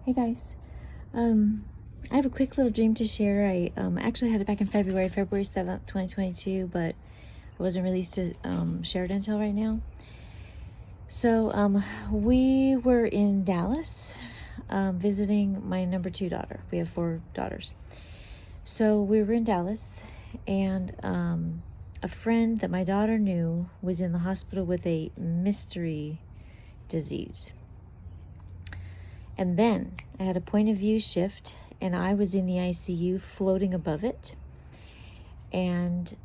Hey guys, I have a quick little dream to share. I actually had it back in February 7th, 2022, but it wasn't released to share it until right now. So we were in Dallas visiting my number 2 daughter. We have 4 daughters. So we were in Dallas, and a friend that my daughter knew was in the hospital with a mystery disease. And then I had a point of view shift, and I was in the ICU floating above it. And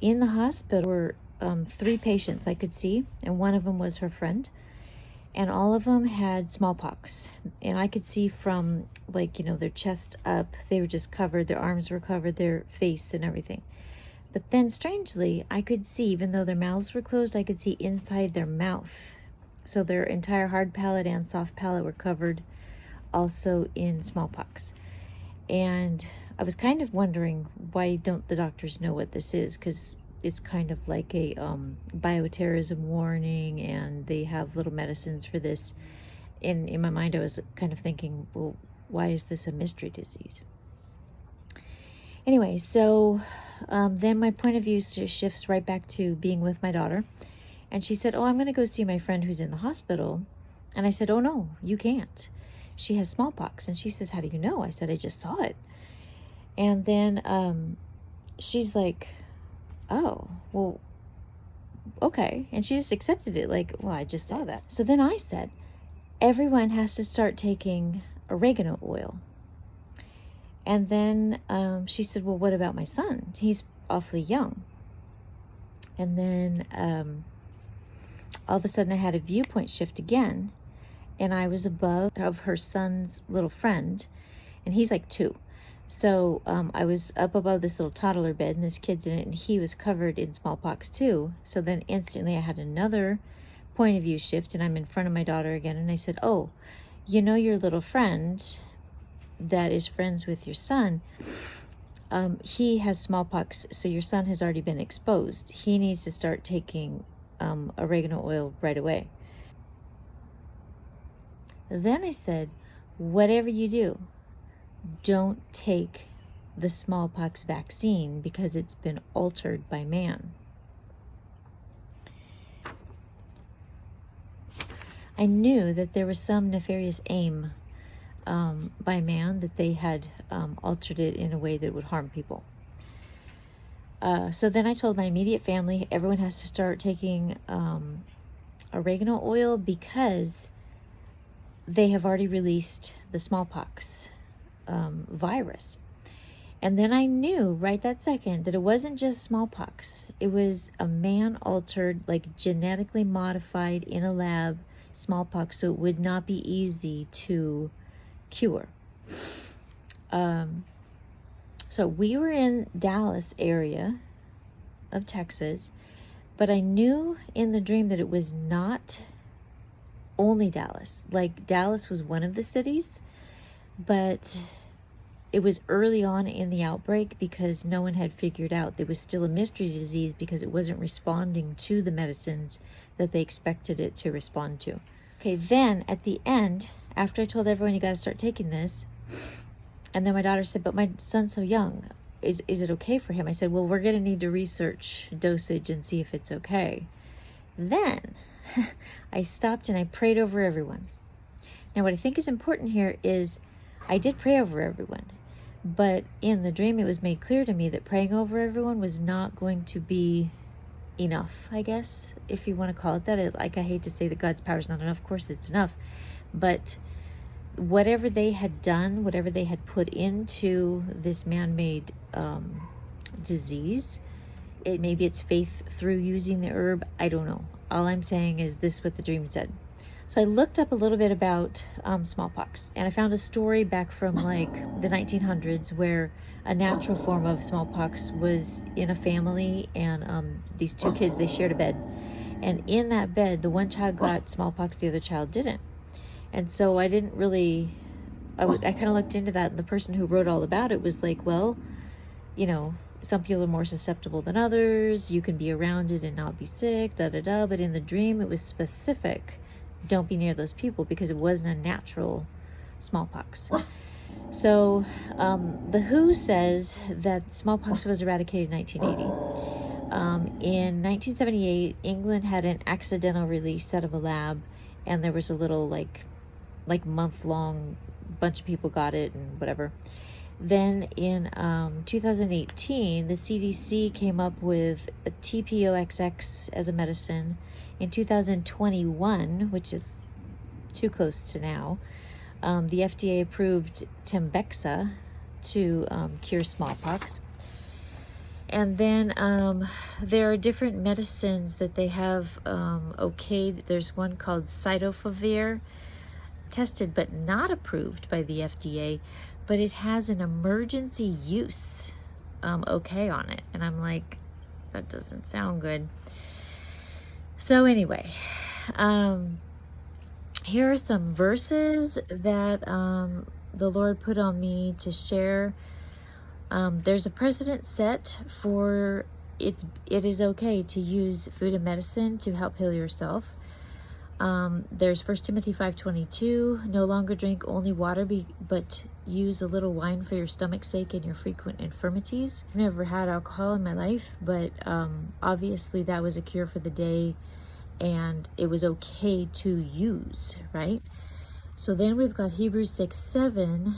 in the hospital were 3 patients I could see, and one of them was her friend. And all of them had smallpox. And I could see from, their chest up, they were just covered, their arms were covered, their face and everything. But then, strangely, I could see, even though their mouths were closed, I could see inside their mouth. So their entire hard palate and soft palate were covered also in smallpox. And I was kind of wondering, why don't the doctors know what this is? Because it's kind of like a bioterrorism warning, and they have little medicines for this. And in my mind, I was kind of thinking, well, why is this a mystery disease? Anyway, so then my point of view shifts right back to being with my daughter. And she said, I'm going to go see my friend who's in the hospital. And I said, oh, no, you can't. She has smallpox. And she says, how do you know? I said, I just saw it. And then she's like, oh, well, okay. And she just accepted it. I just saw that. So then I said, everyone has to start taking oregano oil. And then she said, well, what about my son? He's awfully young. And then all of a sudden I had a viewpoint shift again, and I was above of her son's little friend, and he's like 2. So I was up above this little toddler bed, and this kid's in it, and he was covered in smallpox too. So then instantly I had another point of view shift, and I'm in front of my daughter again, and I said, oh, your little friend that is friends with your son, he has smallpox, so your son has already been exposed. He needs to start taking oregano oil right away. Then I said, whatever you do, don't take the smallpox vaccine because it's been altered by man. I knew that there was some nefarious aim by man, that they had altered it in a way that would harm people. So then I told my immediate family, everyone has to start taking oregano oil because they have already released the smallpox virus. And then I knew right that second that it wasn't just smallpox. It was a man-altered, genetically modified in a lab smallpox, so it would not be easy to cure. So we were in Dallas area of Texas, but I knew in the dream that it was not only Dallas. Dallas was one of the cities, but it was early on in the outbreak because no one had figured out there was still a mystery disease because it wasn't responding to the medicines that they expected it to respond to. Okay, then at the end, after I told everyone you got to start taking this, and then my daughter said, but my son's so young. Is it okay for him? I said, well, we're going to need to research dosage and see if it's okay. Then I stopped and I prayed over everyone. Now, what I think is important here is I did pray over everyone, but in the dream, it was made clear to me that praying over everyone was not going to be enough, I guess, if you want to call it that. I hate to say that God's power is not enough. Of course, it's enough. But whatever they had done, whatever they had put into this man-made disease, maybe it's faith through using the herb. I don't know. All I'm saying is this is what the dream said. So I looked up a little bit about smallpox, and I found a story back from the 1900s where a natural form of smallpox was in a family, and these 2 kids, they shared a bed. And in that bed, the one child got smallpox, the other child didn't. And so I didn't really, I kind of looked into that, and the person who wrote all about it was like, well, some people are more susceptible than others, you can be around it and not be sick, but in the dream it was specific don't be near those people because it wasn't a natural smallpox. So the WHO says that smallpox was eradicated in 1980. In 1978, England had an accidental release out of a lab, and there was a little like month-long bunch of people got it and whatever. Then in 2018, the CDC came up with a TPOXX as a medicine. In 2021, which is too close to now, the FDA approved Tembexa to cure smallpox. And then there are different medicines that they have okayed. There's one called Cytofovir, tested but not approved by the FDA, but it has an emergency use okay on it. And I'm like, that doesn't sound good. So anyway, here are some verses that the Lord put on me to share. There's a precedent set for it is okay to use food and medicine to help heal yourself. There's 1 Timothy 5:22, no longer drink only water, but use a little wine for your stomach's sake and your frequent infirmities. I've never had alcohol in my life, but obviously that was a cure for the day, and it was okay to use, right? So then we've got Hebrews 6:7.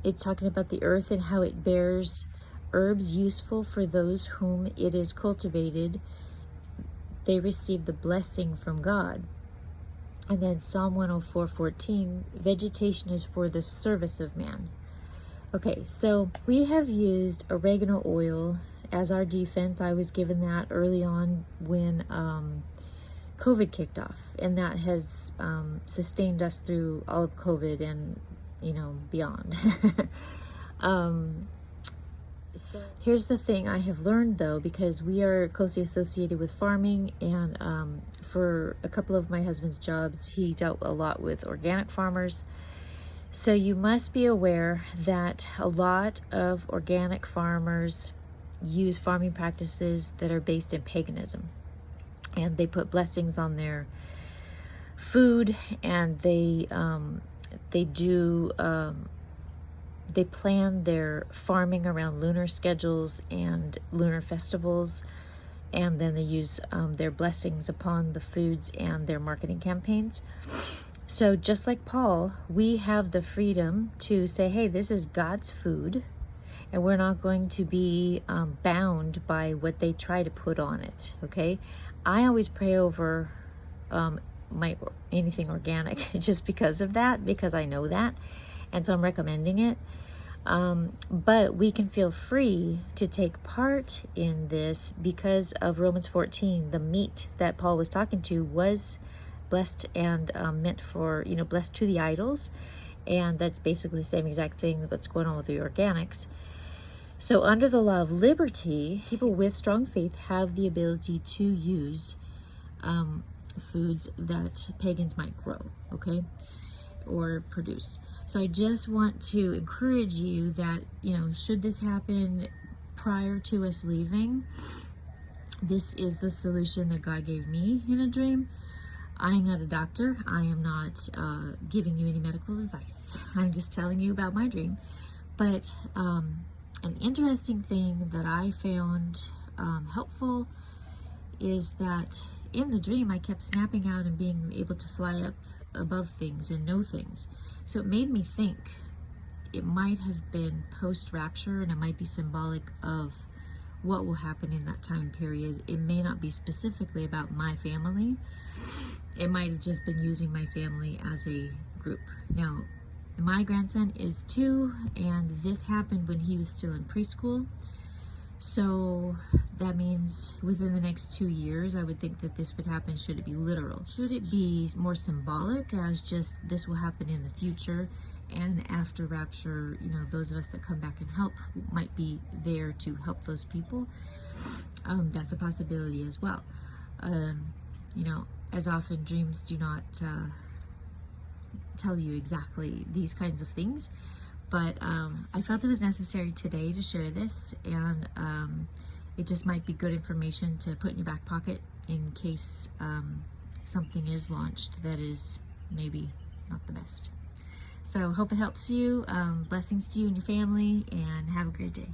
It's talking about the earth and how it bears herbs useful for those whom it is cultivated. They receive the blessing from God. And then Psalm 104:14, vegetation is for the service of man. Okay, so we have used oregano oil as our defense. I was given that early on when COVID kicked off, and that has sustained us through all of COVID and, beyond. So here's the thing I have learned, though, because we are closely associated with farming, and for a couple of my husband's jobs, he dealt a lot with organic farmers. So you must be aware that a lot of organic farmers use farming practices that are based in paganism, and they put blessings on their food, and they plan their farming around lunar schedules and lunar festivals, and then they use their blessings upon the foods and their marketing campaigns. So just like Paul, we have the freedom to say, hey, this is God's food, and we're not going to be bound by what they try to put on it, okay? I always pray over anything organic just because of that, because I know that, and so I'm recommending it. But we can feel free to take part in this because of Romans 14. The meat that Paul was talking to was blessed and meant for, blessed to the idols. And that's basically the same exact thing that's going on with the organics. So under the law of liberty, people with strong faith have the ability to use foods that pagans might grow, okay, or produce. So I just want to encourage you that, should this happen prior to us leaving, this is the solution that God gave me in a dream. I'm not a doctor. I am not giving you any medical advice. I'm just telling you about my dream. But an interesting thing that I found helpful is that in the dream I kept snapping out and being able to fly up above things and know things. So it made me think it might have been post-rapture, and it might be symbolic of what will happen in that time period. It may not be specifically about my family. It might have just been using my family as a group. Now, my grandson is 2, and this happened when he was still in preschool. So that means within the next 2 years, I would think that this would happen. Should it be literal? Should it be more symbolic, as just this will happen in the future, and after rapture, those of us that come back and help might be there to help those people? That's a possibility as well. As often dreams do not tell you exactly these kinds of things. But I felt it was necessary today to share this, and it just might be good information to put in your back pocket in case something is launched that is maybe not the best. So hope it helps you. Blessings to you and your family, and have a great day.